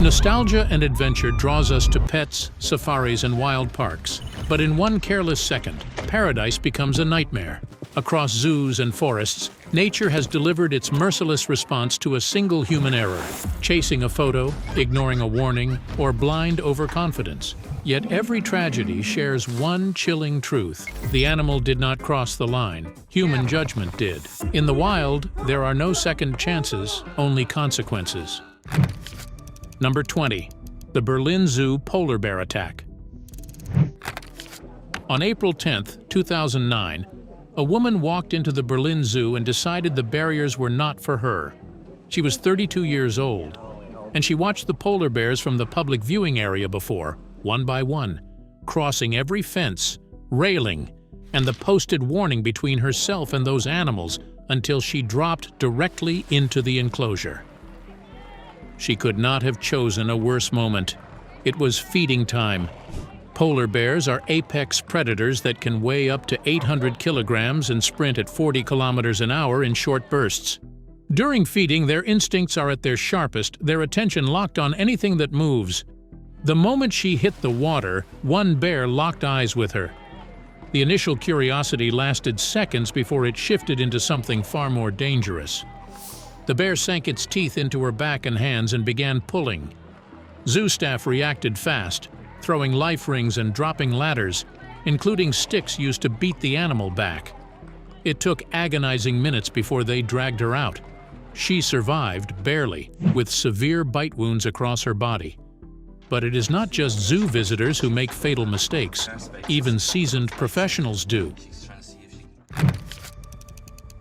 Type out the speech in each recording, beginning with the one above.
Nostalgia and adventure draws us to pets, safaris, and wild parks. But in one careless second, paradise becomes a nightmare. Across zoos and forests, nature has delivered its merciless response to a single human error: chasing a photo, ignoring a warning, or blind overconfidence. Yet every tragedy shares one chilling truth: the animal did not cross the line, human judgment did. In the wild, there are no second chances, only consequences. Number 20. The Berlin Zoo polar bear attack. On April 10, 2009, a woman walked into the Berlin Zoo and decided the barriers were not for her. She was 32 years old, and she watched the polar bears from the public viewing area before, one by one, crossing every fence, railing, and the posted warning between herself and those animals until she dropped directly into the enclosure. She could not have chosen a worse moment. It was feeding time. Polar bears are apex predators that can weigh up to 800 kilograms and sprint at 40 kilometers an hour in short bursts. During feeding, their instincts are at their sharpest, their attention locked on anything that moves. The moment she hit the water, one bear locked eyes with her. The initial curiosity lasted seconds before it shifted into something far more dangerous. The bear sank its teeth into her back and hands and began pulling. Zoo staff reacted fast, throwing life rings and dropping ladders, including sticks used to beat the animal back. It took agonizing minutes before they dragged her out. She survived, barely, with severe bite wounds across her body. But it is not just zoo visitors who make fatal mistakes. Even seasoned professionals do.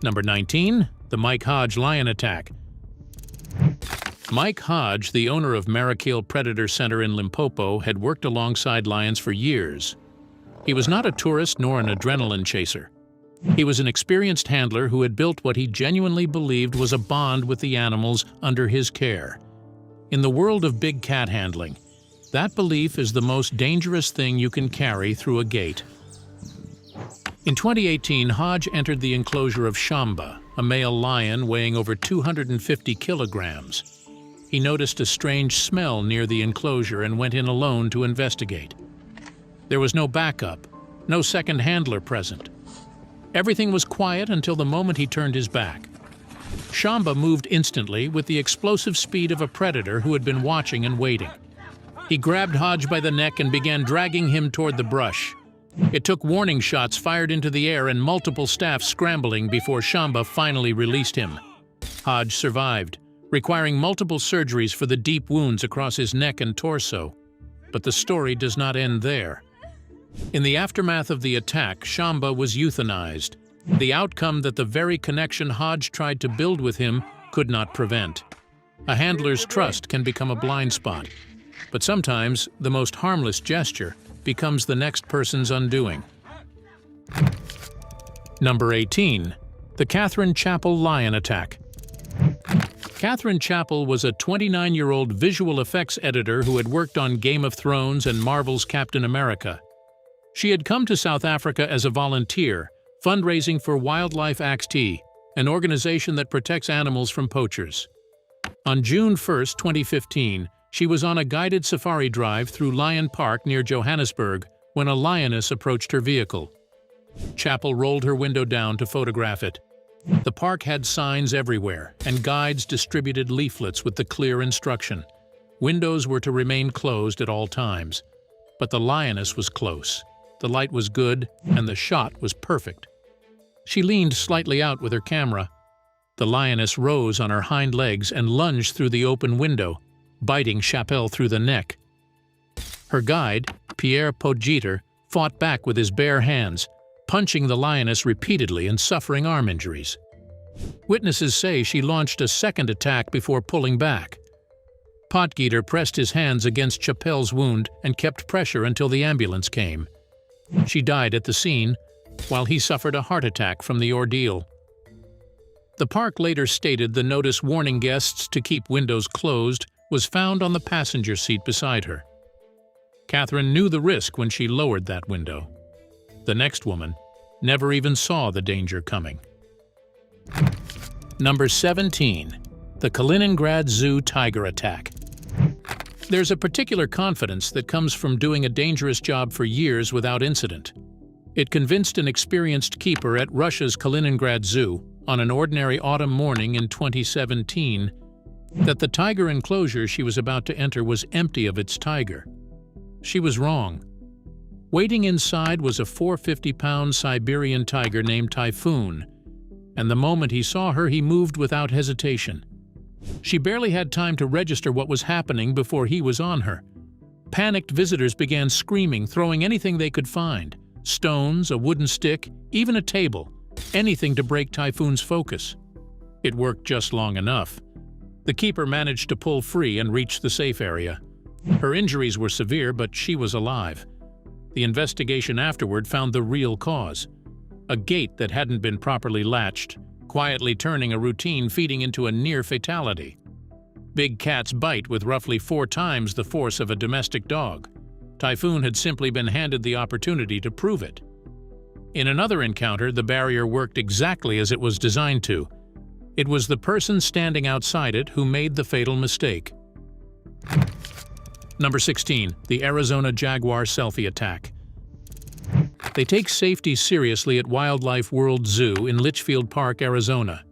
Number 19. The Mike Hodge lion attack. Mike Hodge, the owner of Marrakale Predator Center in Limpopo, had worked alongside lions for years. He was not a tourist nor an adrenaline chaser. He was an experienced handler who had built what he genuinely believed was a bond with the animals under his care. In the world of big cat handling, that belief is the most dangerous thing you can carry through a gate. In 2018, Hodge entered the enclosure of Shamba, a male lion weighing over 250 kilograms. He noticed a strange smell near the enclosure and went in alone to investigate. There was no backup, no second handler present. Everything was quiet until the moment he turned his back. Shamba moved instantly with the explosive speed of a predator who had been watching and waiting. He grabbed Hodge by the neck and began dragging him toward the brush. It took warning shots fired into the air and multiple staff scrambling before Shamba finally released him. Hodge survived, requiring multiple surgeries for the deep wounds across his neck and torso. But the story does not end there. In the aftermath of the attack, Shamba was euthanized, the outcome that the very connection Hodge tried to build with him could not prevent. A handler's trust can become a blind spot, but sometimes the most harmless gesture becomes the next person's undoing. Number 18. The Catherine Chappell lion attack. Catherine Chappell was a 29-year-old visual effects editor who had worked on Game of Thrones and Marvel's Captain America. She had come to South Africa as a volunteer, fundraising for Wildlife Act, an organization that protects animals from poachers. On June 1, 2015, she was on a guided safari drive through Lion Park near Johannesburg when a lioness approached her vehicle. Chappell rolled her window down to photograph it. The park had signs everywhere, and guides distributed leaflets with the clear instruction: windows were to remain closed at all times. But the lioness was close. The light was good, and the shot was perfect. She leaned slightly out with her camera. The lioness rose on her hind legs and lunged through the open window, biting Chappell through the neck. Her guide, Pierre Podgieter, fought back with his bare hands, punching the lioness repeatedly and suffering arm injuries. Witnesses say she launched a second attack before pulling back. Podgieter pressed his hands against Chappell's wound and kept pressure until the ambulance came. She died at the scene, while he suffered a heart attack from the ordeal. The park later stated the notice warning guests to keep windows closed was found on the passenger seat beside her. Catherine knew the risk when she lowered that window. The next woman never even saw the danger coming. Number 17. The Kaliningrad Zoo tiger attack. There's a particular confidence that comes from doing a dangerous job for years without incident. It convinced an experienced keeper at Russia's Kaliningrad Zoo on an ordinary autumn morning in 2017 that the tiger enclosure she was about to enter was empty of its tiger. She was wrong. Waiting inside was a 450-pound Siberian tiger named Typhoon, and the moment he saw her, he moved without hesitation. She barely had time to register what was happening before he was on her. Panicked visitors began screaming, throwing anything they could find: stones, a wooden stick, even a table, anything to break Typhoon's focus. It worked just long enough. The keeper managed to pull free and reach the safe area. Her injuries were severe, but she was alive. The investigation afterward found the real cause: a gate that hadn't been properly latched, quietly turning a routine feeding into a near fatality. Big cats bite with roughly 4 times the force of a domestic dog. Typhoon had simply been handed the opportunity to prove it. In another encounter, the barrier worked exactly as it was designed to. It was the person standing outside it who made the fatal mistake. Number 16. The Arizona Jaguar selfie attack. They take safety seriously at Wildlife World Zoo in Litchfield Park, Arizona.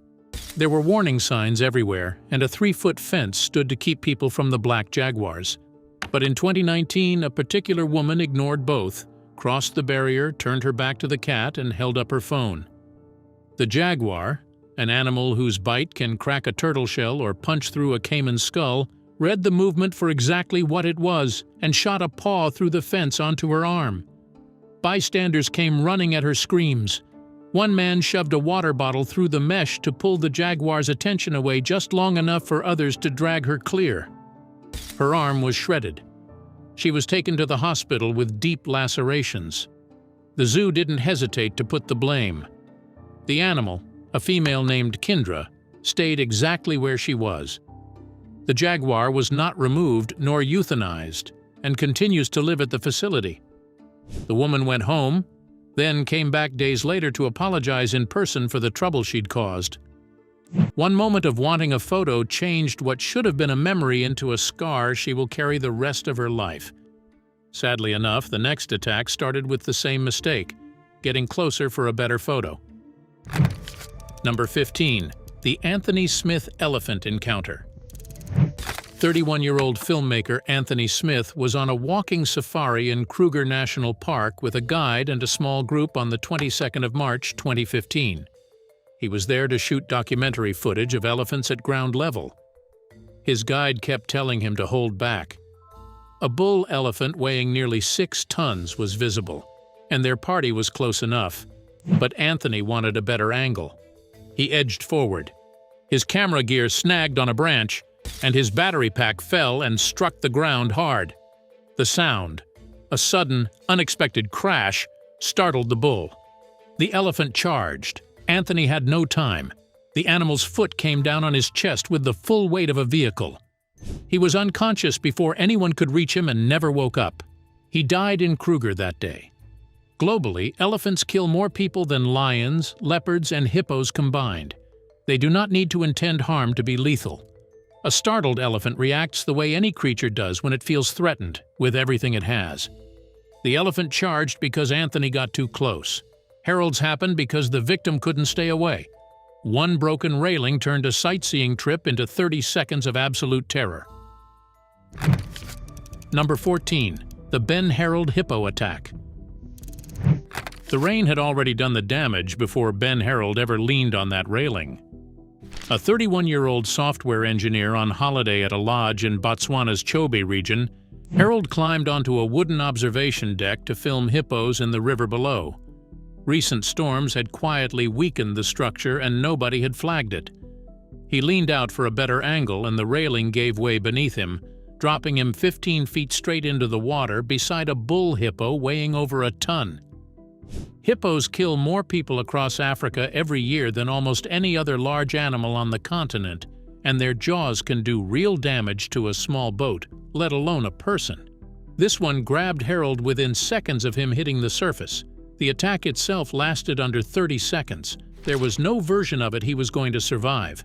There were warning signs everywhere, and a 3-foot fence stood to keep people from the black jaguars. But in 2019, a particular woman ignored both, crossed the barrier, turned her back to the cat, and held up her phone. The jaguar, an animal whose bite can crack a turtle shell or punch through a caiman's skull, read the movement for exactly what it was and shot a paw through the fence onto her arm. Bystanders came running at her screams. One man shoved a water bottle through the mesh to pull the jaguar's attention away just long enough for others to drag her clear. Her arm was shredded. She was taken to the hospital with deep lacerations. The zoo didn't hesitate to put the blame. The animal, a female named Kendra, stayed exactly where she was. The jaguar was not removed nor euthanized and continues to live at the facility. The woman went home, then came back days later to apologize in person for the trouble she'd caused. One moment of wanting a photo changed what should have been a memory into a scar she will carry the rest of her life. Sadly enough, the next attack started with the same mistake, getting closer for a better photo. Number 15. The Anthony Smith elephant encounter. 31-year-old filmmaker Anthony Smith was on a walking safari in Kruger National Park with a guide and a small group on the 22nd of March, 2015. He was there to shoot documentary footage of elephants at ground level. His guide kept telling him to hold back. A bull elephant weighing nearly 6 tons was visible, and their party was close enough. But Anthony wanted a better angle. He edged forward. His camera gear snagged on a branch, and his battery pack fell and struck the ground hard. The sound, a sudden, unexpected crash, startled the bull. The elephant charged. Anthony had no time. The animal's foot came down on his chest with the full weight of a vehicle. He was unconscious before anyone could reach him and never woke up. He died in Kruger that day. Globally, elephants kill more people than lions, leopards, and hippos combined. They do not need to intend harm to be lethal. A startled elephant reacts the way any creature does when it feels threatened, with everything it has. The elephant charged because Anthony got too close. Heralds happened because the victim couldn't stay away. One broken railing turned a sightseeing trip into 30 seconds of absolute terror. Number 14. The Ben Harold Hippo attack. The rain had already done the damage before Ben Harold ever leaned on that railing. A 31-year-old software engineer on holiday at a lodge in Botswana's Chobe region, Harold climbed onto a wooden observation deck to film hippos in the river below. Recent storms had quietly weakened the structure and nobody had flagged it. He leaned out for a better angle and the railing gave way beneath him, dropping him 15 feet straight into the water beside a bull hippo weighing over a ton. Hippos kill more people across Africa every year than almost any other large animal on the continent, and their jaws can do real damage to a small boat, let alone a person. This one grabbed Harold within seconds of him hitting the surface. The attack itself lasted under 30 seconds. There was no version of it he was going to survive.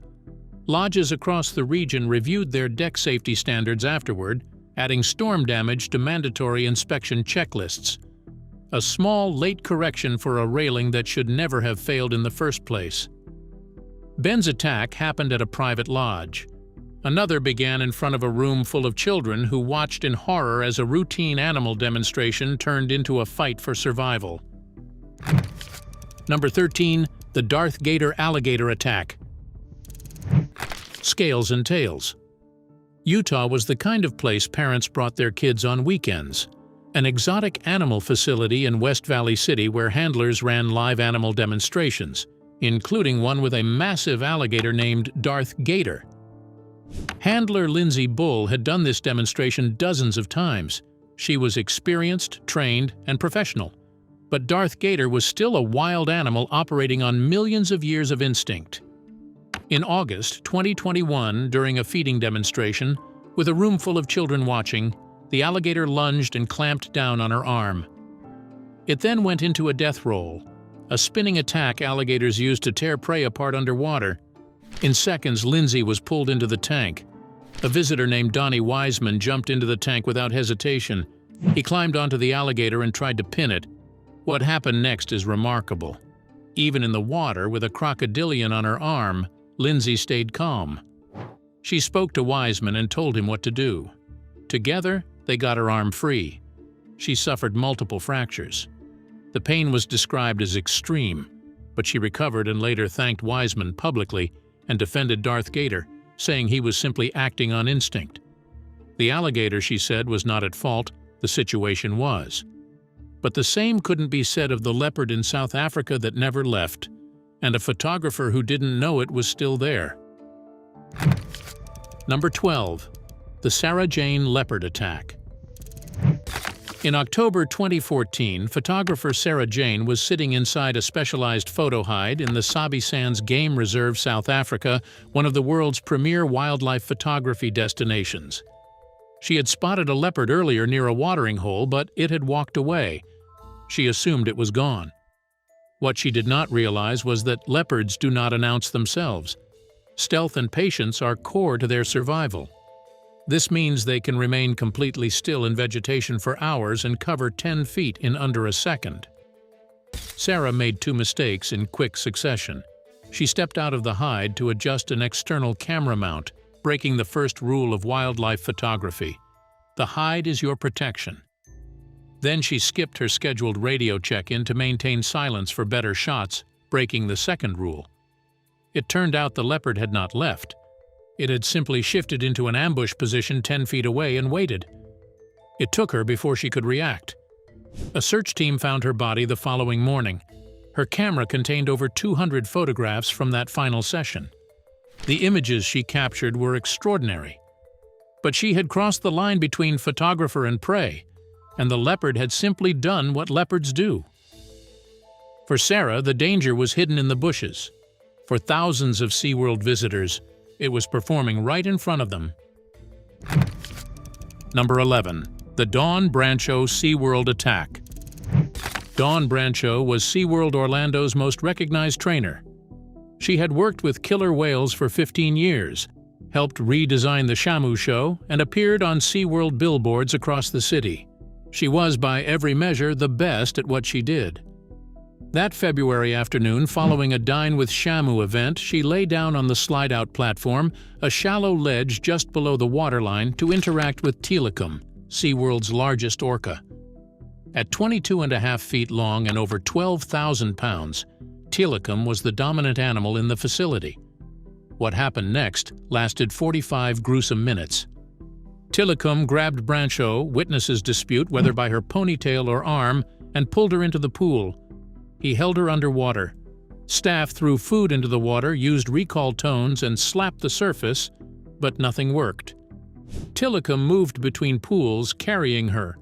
Lodges across the region reviewed their deck safety standards afterward, adding storm damage to mandatory inspection checklists. A small, late correction for a railing that should never have failed in the first place. Ben's attack happened at a private lodge. Another began in front of a room full of children who watched in horror as a routine animal demonstration turned into a fight for survival. Number 13. The Darth Gator Alligator Attack. Scales and tails. Utah was the kind of place parents brought their kids on weekends. An exotic animal facility in West Valley City where handlers ran live animal demonstrations, including one with a massive alligator named Darth Gator. Handler Lindsay Bull had done this demonstration dozens of times. She was experienced, trained, and professional. But Darth Gator was still a wild animal operating on millions of years of instinct. In August 2021, during a feeding demonstration, with a room full of children watching, the alligator lunged and clamped down on her arm. It then went into a death roll, a spinning attack alligators use to tear prey apart underwater. In seconds, Lindsay was pulled into the tank. A visitor named Donnie Wiseman jumped into the tank without hesitation. He climbed onto the alligator and tried to pin it. What happened next is remarkable. Even in the water, with a crocodilian on her arm, Lindsay stayed calm. She spoke to Wiseman and told him what to do. Together, they got her arm free. She suffered multiple fractures. The pain was described as extreme, but she recovered and later thanked Wiseman publicly and defended Darth Gator, saying he was simply acting on instinct. The alligator, she said, was not at fault, the situation was. But the same couldn't be said of the leopard in South Africa that never left, and a photographer who didn't know it was still there. Number 12. The Sarah Jane Leopard Attack. In October 2014, photographer Sarah Jane was sitting inside a specialized photo hide in the Sabi Sands Game Reserve, South Africa, one of the world's premier wildlife photography destinations. She had spotted a leopard earlier near a watering hole, but it had walked away. She assumed it was gone. What she did not realize was that leopards do not announce themselves. Stealth and patience are core to their survival. This means they can remain completely still in vegetation for hours and cover 10 feet in under a second. Sarah made two mistakes in quick succession. She stepped out of the hide to adjust an external camera mount, breaking the first rule of wildlife photography. The hide is your protection. Then she skipped her scheduled radio check-in to maintain silence for better shots, breaking the second rule. It turned out the leopard had not left. It had simply shifted into an ambush position 10 feet away and waited. It took her before she could react. A search team found her body the following morning. Her camera contained over 200 photographs from that final session. The images she captured were extraordinary. But she had crossed the line between photographer and prey, and the leopard had simply done what leopards do. For Sarah, the danger was hidden in the bushes. For thousands of SeaWorld visitors, it was performing right in front of them. Number 11. The Dawn Brancho SeaWorld Attack. Dawn Brancho was SeaWorld Orlando's most recognized trainer. She had worked with killer whales for 15 years, helped redesign the Shamu show, and appeared on SeaWorld billboards across the city. She was, by every measure, the best at what she did. That February afternoon, following a Dine with Shamu event, she lay down on the slide-out platform, a shallow ledge just below the waterline, to interact with Tilikum, SeaWorld's largest orca. At 22.5 feet long and over 12,000 pounds, Tilikum was the dominant animal in the facility. What happened next lasted 45 gruesome minutes. Tilikum grabbed Brancho, witnesses dispute whether by her ponytail or arm, and pulled her into the pool. He held her underwater. Staff threw food into the water, used recall tones, and slapped the surface, but nothing worked. Tilikum moved between pools, carrying her.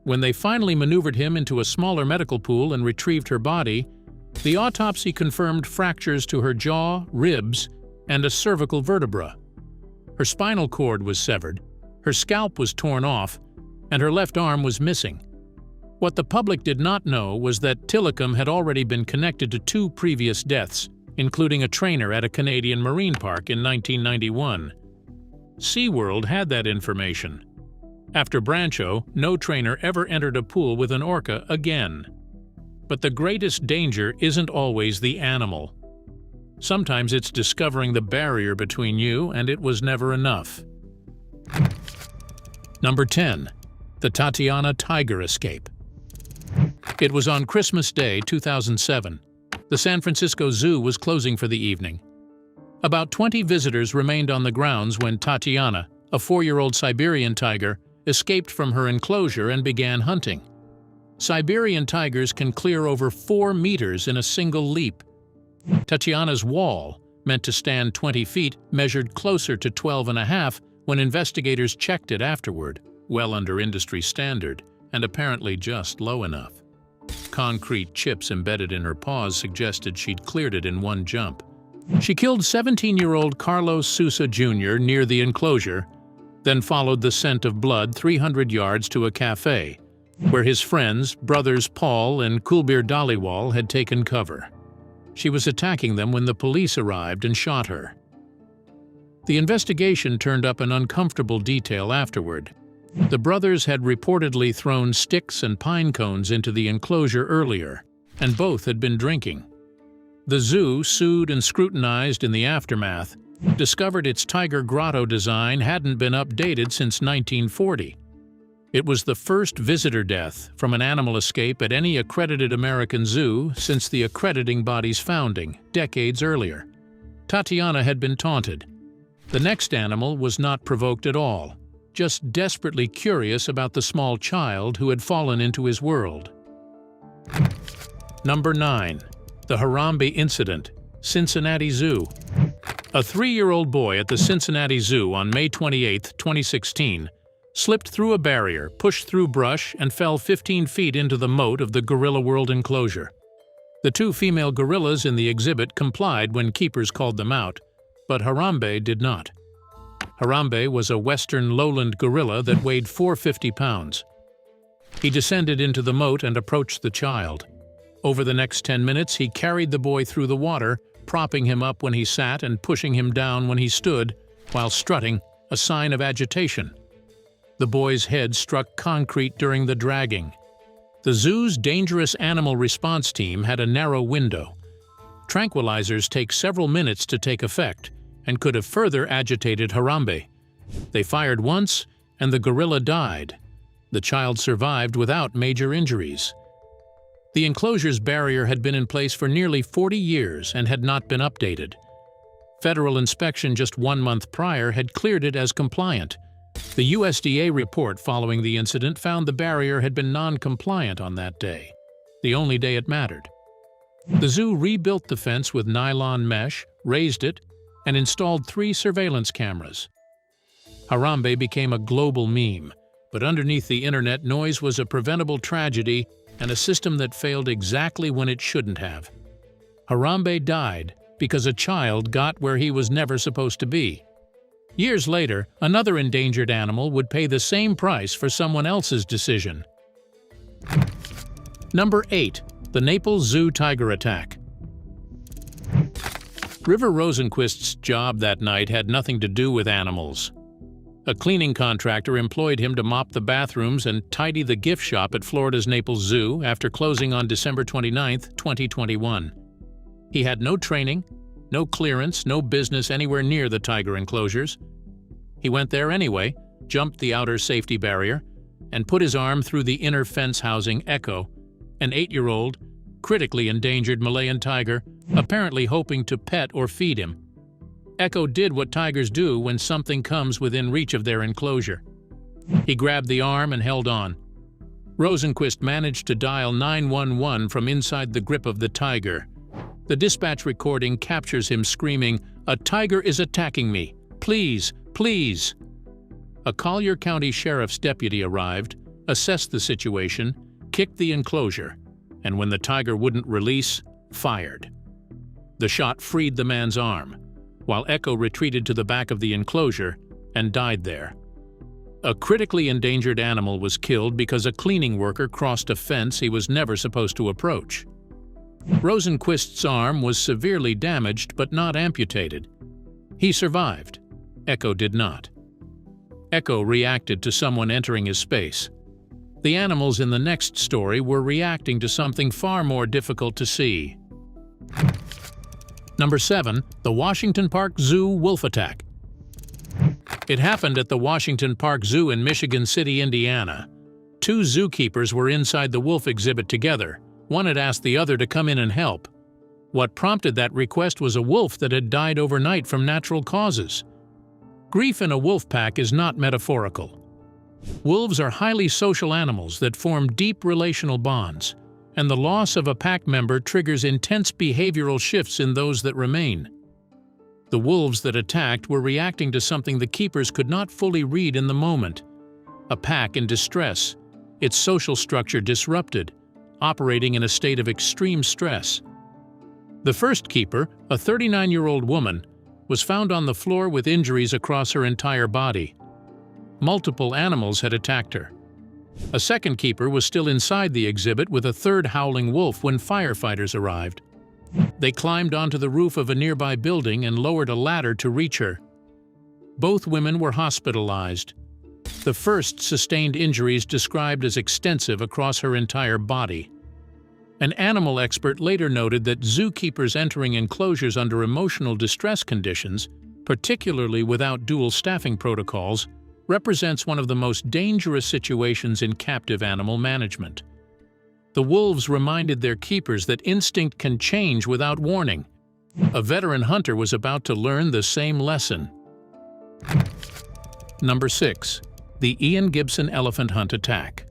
When they finally maneuvered him into a smaller medical pool and retrieved her body, the autopsy confirmed fractures to her jaw, ribs, and a cervical vertebra. Her spinal cord was severed, her scalp was torn off, and her left arm was missing. What the public did not know was that Tilikum had already been connected to 2 previous deaths, including a trainer at a Canadian marine park in 1991. SeaWorld had that information. After Brancho, no trainer ever entered a pool with an orca again. But the greatest danger isn't always the animal. Sometimes it's discovering the barrier between you and it was never enough. Number 10. The Tatiana tiger escape. It was on Christmas Day, 2007. The San Francisco Zoo was closing for the evening. About 20 visitors remained on the grounds when Tatiana, a 4-year-old Siberian tiger, escaped from her enclosure and began hunting. Siberian tigers can clear over 4 meters in a single leap. Tatiana's wall, meant to stand 20 feet, measured closer to 12.5 when investigators checked it afterward, well under industry standard, and apparently just low enough. Concrete chips embedded in her paws suggested she'd cleared it in one jump. She killed 17-year-old Carlos Sousa Jr. near the enclosure, then followed the scent of blood 300 yards to a cafe, where his friends, brothers Paul and Kulbir Dhaliwal, had taken cover. She was attacking them when the police arrived and shot her. The investigation turned up an uncomfortable detail afterward. The brothers had reportedly thrown sticks and pine cones into the enclosure earlier, and both had been drinking. The zoo, sued and scrutinized in the aftermath, discovered its tiger grotto design hadn't been updated since 1940. It was the first visitor death from an animal escape at any accredited American zoo since the accrediting body's founding, decades earlier. Tatiana had been taunted. The next animal was not provoked at all, just desperately curious about the small child who had fallen into his world. Number 9. The Harambe Incident, Cincinnati Zoo. A 3-year-old boy at the Cincinnati Zoo on May 28, 2016, slipped through a barrier, pushed through brush, and fell 15 feet into the moat of the Gorilla World enclosure. The 2 female gorillas in the exhibit complied when keepers called them out, but Harambe did not. Harambe was a western lowland gorilla that weighed 450 pounds. He descended into the moat and approached the child. Over the next 10 minutes, he carried the boy through the water, propping him up when he sat and pushing him down when he stood, while strutting, a sign of agitation. The boy's head struck concrete during the dragging. The zoo's dangerous animal response team had a narrow window. Tranquilizers take several minutes to take effect and could have further agitated Harambe. They fired once, and the gorilla died. The child survived without major injuries. The enclosure's barrier had been in place for nearly 40 years and had not been updated. Federal inspection just 1 month prior had cleared it as compliant. The USDA report following the incident found the barrier had been non-compliant on that day, the only day it mattered. The zoo rebuilt the fence with nylon mesh, raised it, and installed 3 surveillance cameras. Harambe became a global meme, but underneath the internet noise was a preventable tragedy and a system that failed exactly when it shouldn't have. Harambe died because a child got where he was never supposed to be. Years later, another endangered animal would pay the same price for someone else's decision. Number 8. The Naples Zoo tiger attack. River Rosenquist's job that night had nothing to do with animals. A cleaning contractor employed him to mop the bathrooms and tidy the gift shop at Florida's Naples Zoo after closing on December 29, 2021. He had no training, no clearance, no business anywhere near the tiger enclosures. He went there anyway, jumped the outer safety barrier, and put his arm through the inner fence housing Echo, an 8-year-old, critically endangered Malayan tiger, apparently hoping to pet or feed him. Echo did what tigers do when something comes within reach of their enclosure. He grabbed the arm and held on. Rosenquist managed to dial 911 from inside the grip of the tiger. The dispatch recording captures him screaming, "A tiger is attacking me! Please, please!" A Collier County Sheriff's deputy arrived, assessed the situation, kicked the enclosure, and when the tiger wouldn't release, fired. The shot freed the man's arm, while Echo retreated to the back of the enclosure and died there. A critically endangered animal was killed because a cleaning worker crossed a fence he was never supposed to approach. Rosenquist's arm was severely damaged but not amputated. He survived. Echo did not. Echo reacted to someone entering his space. The animals in the next story were reacting to something far more difficult to see. Number 7. The Washington Park Zoo Wolf Attack. It happened at the Washington Park Zoo in Michigan City, Indiana. Two zookeepers were inside the wolf exhibit together. One had asked the other to come in and help. What prompted that request was a wolf that had died overnight from natural causes. Grief in a wolf pack is not metaphorical. Wolves are highly social animals that form deep relational bonds, and the loss of a pack member triggers intense behavioral shifts in those that remain. The wolves that attacked were reacting to something the keepers could not fully read in the moment. A pack in distress, its social structure disrupted, operating in a state of extreme stress. The first keeper, a 39-year-old woman, was found on the floor with injuries across her entire body. Multiple animals had attacked her. A second keeper was still inside the exhibit with a third howling wolf when firefighters arrived. They climbed onto the roof of a nearby building and lowered a ladder to reach her. Both women were hospitalized. The first sustained injuries described as extensive across her entire body. An animal expert later noted that zookeepers entering enclosures under emotional distress conditions, particularly without dual staffing protocols, represents one of the most dangerous situations in captive animal management. The wolves reminded their keepers that instinct can change without warning. A veteran hunter was about to learn the same lesson. Number 6. The Ian Gibson Elephant Hunt Attack.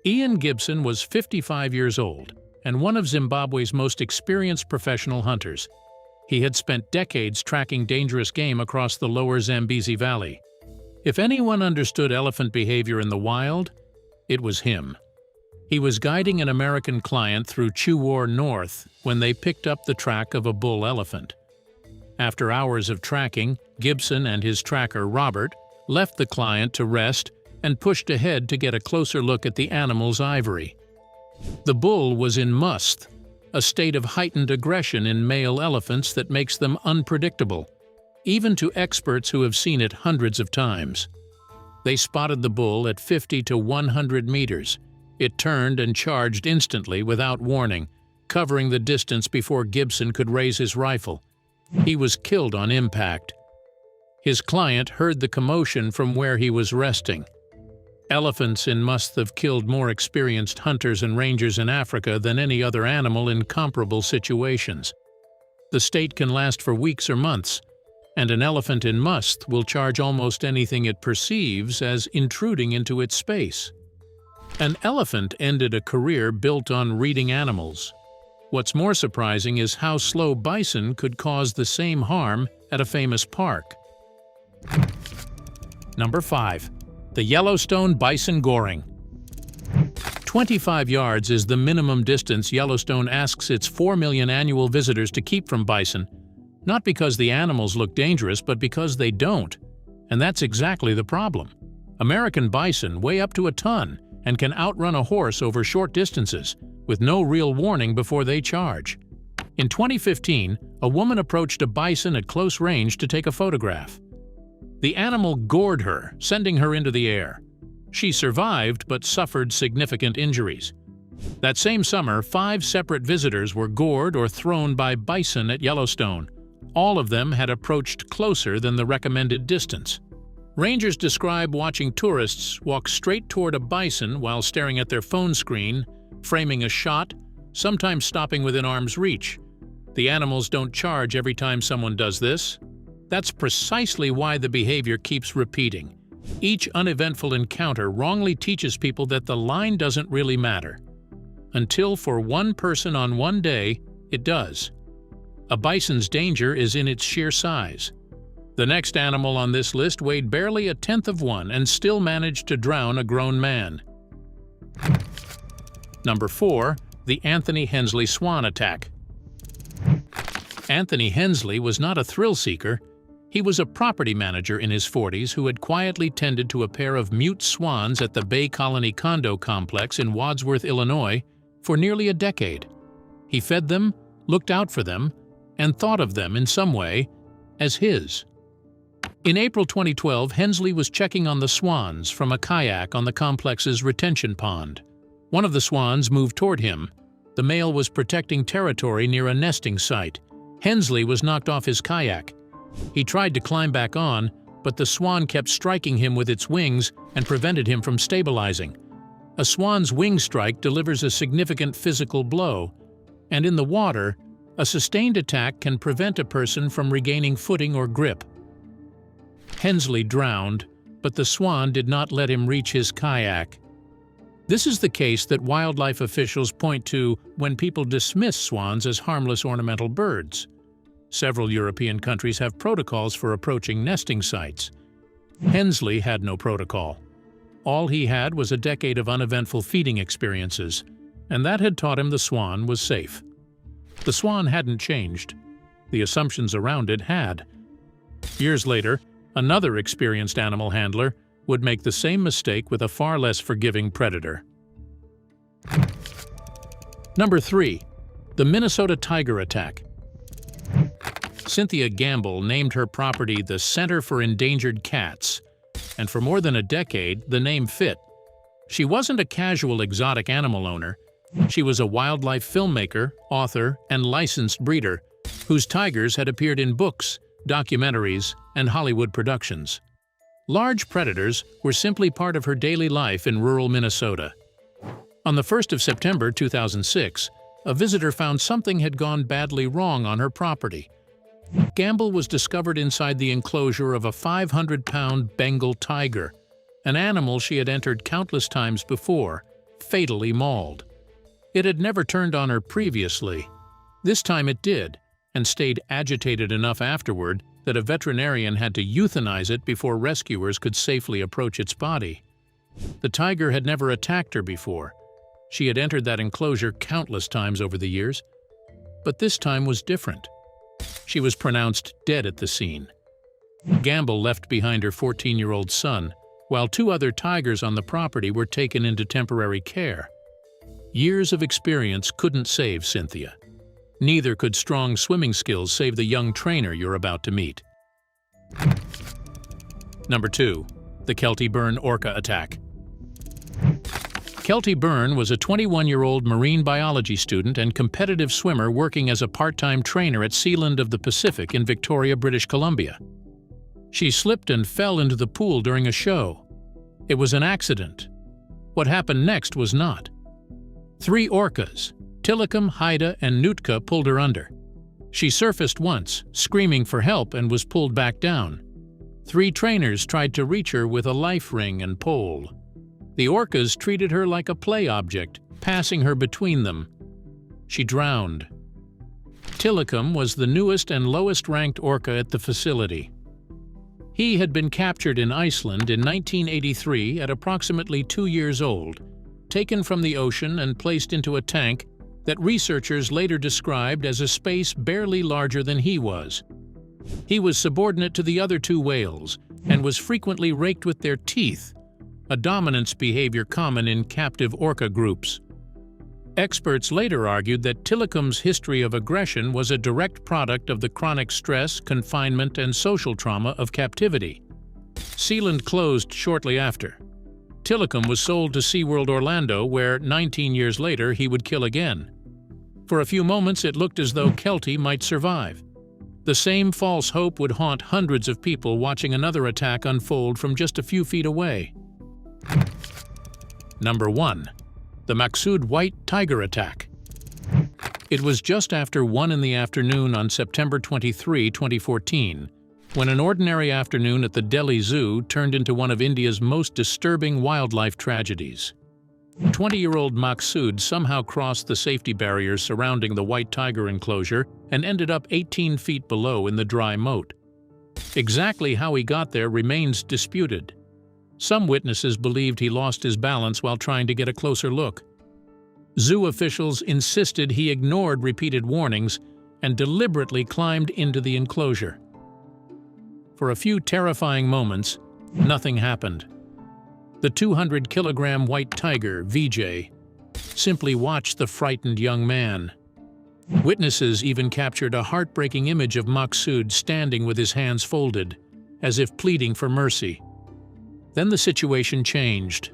Ian Gibson was 55 years old and one of Zimbabwe's most experienced professional hunters. He had spent decades tracking dangerous game across the lower Zambezi Valley. If anyone understood elephant behavior in the wild, it was him. He was guiding an American client through Jaguar North when they picked up the track of a bull elephant. After hours of tracking, Gibson and his tracker, Robert, left the client to rest and pushed ahead to get a closer look at the animal's ivory. The bull was in must, a state of heightened aggression in male elephants that makes them unpredictable, even to experts who have seen it hundreds of times. They spotted the bull at 50 to 100 meters. It turned and charged instantly without warning, covering the distance before Gibson could raise his rifle. He was killed on impact. His client heard the commotion from where he was resting. Elephants in must have killed more experienced hunters and rangers in Africa than any other animal in comparable situations. The state can last for weeks or months, and an elephant in must will charge almost anything it perceives as intruding into its space. An elephant ended a career built on reading animals. What's more surprising is how slow bison could cause the same harm at a famous park. Number 5. The Yellowstone Bison Goring. 25 yards is the minimum distance Yellowstone asks its 4 million annual visitors to keep from bison, not because the animals look dangerous, but because they don't. And that's exactly the problem. American bison weigh up to a ton and can outrun a horse over short distances, with no real warning before they charge. In 2015, a woman approached a bison at close range to take a photograph. The animal gored her, sending her into the air. She survived but suffered significant injuries. That same summer, 5 separate visitors were gored or thrown by bison at Yellowstone. All of them had approached closer than the recommended distance. Rangers describe watching tourists walk straight toward a bison while staring at their phone screen, framing a shot, sometimes stopping within arm's reach. The animals don't charge every time someone does this. That's precisely why the behavior keeps repeating. Each uneventful encounter wrongly teaches people that the line doesn't really matter. Until for one person on one day, it does. A bison's danger is in its sheer size. The next animal on this list weighed barely a tenth of one and still managed to drown a grown man. Number 4. The Anthony Hensley Swan Attack. Anthony Hensley was not a thrill-seeker. He was a property manager in his 40s who had quietly tended to a pair of mute swans at the Bay Colony condo complex in Wadsworth, Illinois, for nearly a decade. He fed them, looked out for them, and thought of them in some way as his. In April 2012, Hensley was checking on the swans from a kayak on the complex's retention pond. One of the swans moved toward him. The male was protecting territory near a nesting site. Hensley was knocked off his kayak. He tried to climb back on, but the swan kept striking him with its wings and prevented him from stabilizing. A swan's wing strike delivers a significant physical blow, and in the water, a sustained attack can prevent a person from regaining footing or grip. Hensley drowned, but the swan did not let him reach his kayak. This is the case that wildlife officials point to when people dismiss swans as harmless ornamental birds. Several European countries have protocols for approaching nesting sites. Hensley had no protocol. All he had was a decade of uneventful feeding experiences, and that had taught him the swan was safe. The swan hadn't changed. The assumptions around it had. Years later, another experienced animal handler would make the same mistake with a far less forgiving predator. Number 3. The Minnesota tiger attack. Cynthia Gamble named her property the Center for Endangered Cats, and for more than a decade, the name fit. She wasn't a casual exotic animal owner. She was a wildlife filmmaker, author, and licensed breeder, whose tigers had appeared in books, documentaries, and Hollywood productions. Large predators were simply part of her daily life in rural Minnesota. On the 1st of September 2006, a visitor found something had gone badly wrong on her property. Gamble was discovered inside the enclosure of a 500-pound Bengal tiger, an animal she had entered countless times before, fatally mauled. It had never turned on her previously. This time it did, and stayed agitated enough afterward that a veterinarian had to euthanize it before rescuers could safely approach its body. The tiger had never attacked her before. She had entered that enclosure countless times over the years, but this time was different. She was pronounced dead at the scene. Gamble left behind her 14-year-old son, while 2 other tigers on the property were taken into temporary care. Years of experience couldn't save Cynthia. Neither could strong swimming skills save the young trainer you're about to meet. Number 2. The Kelty Burn orca attack. Kelty Burn was a 21-year-old marine biology student and competitive swimmer working as a part-time trainer at Sealand of the Pacific in Victoria, British Columbia. She slipped and fell into the pool during a show. It was an accident. What happened next was not. 3 orcas, Tilikum, Haida, and Nootka, pulled her under. She surfaced once, screaming for help, and was pulled back down. 3 trainers tried to reach her with a life ring and pole. The orcas treated her like a play object, passing her between them. She drowned. Tilikum was the newest and lowest-ranked orca at the facility. He had been captured in Iceland in 1983 at approximately 2 years old, taken from the ocean and placed into a tank that researchers later described as a space barely larger than he was. He was subordinate to the other 2 whales and was frequently raked with their teeth, a dominance behavior common in captive orca groups. Experts later argued that Tilikum's history of aggression was a direct product of the chronic stress, confinement, and social trauma of captivity. Sealand closed shortly after. Tilikum was sold to SeaWorld Orlando, where 19 years later he would kill again. For a few moments it looked as though Kelty might survive. The same false hope would haunt hundreds of people watching another attack unfold from just a few feet away. Number 1. The Maqsood white tiger attack. It was just after 1 in the afternoon on September 23, 2014, when an ordinary afternoon at the Delhi Zoo turned into one of India's most disturbing wildlife tragedies. 20-year-old Maqsood somehow crossed the safety barriers surrounding the white tiger enclosure and ended up 18 feet below in the dry moat. Exactly how he got there remains disputed. Some witnesses believed he lost his balance while trying to get a closer look. Zoo officials insisted he ignored repeated warnings and deliberately climbed into the enclosure. For a few terrifying moments, nothing happened. The 200-kilogram white tiger, VJ, simply watched the frightened young man. Witnesses even captured a heartbreaking image of Maqsood standing with his hands folded, as if pleading for mercy. Then the situation changed.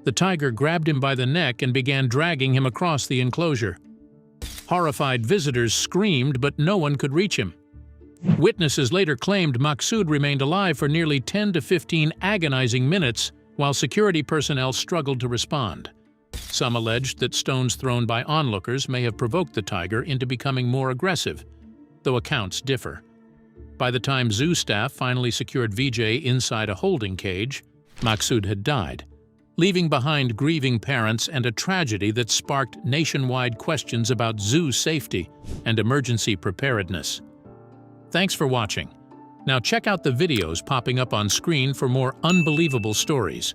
The tiger grabbed him by the neck and began dragging him across the enclosure. Horrified visitors screamed, but no one could reach him. Witnesses later claimed Maqsood remained alive for nearly 10 to 15 agonizing minutes while security personnel struggled to respond. Some alleged that stones thrown by onlookers may have provoked the tiger into becoming more aggressive, though accounts differ. By the time zoo staff finally secured Vijay inside a holding cage, Maqsood had died, leaving behind grieving parents and a tragedy that sparked nationwide questions about zoo safety and emergency preparedness. Thanks for watching. Now check out the videos popping up on screen for more unbelievable stories.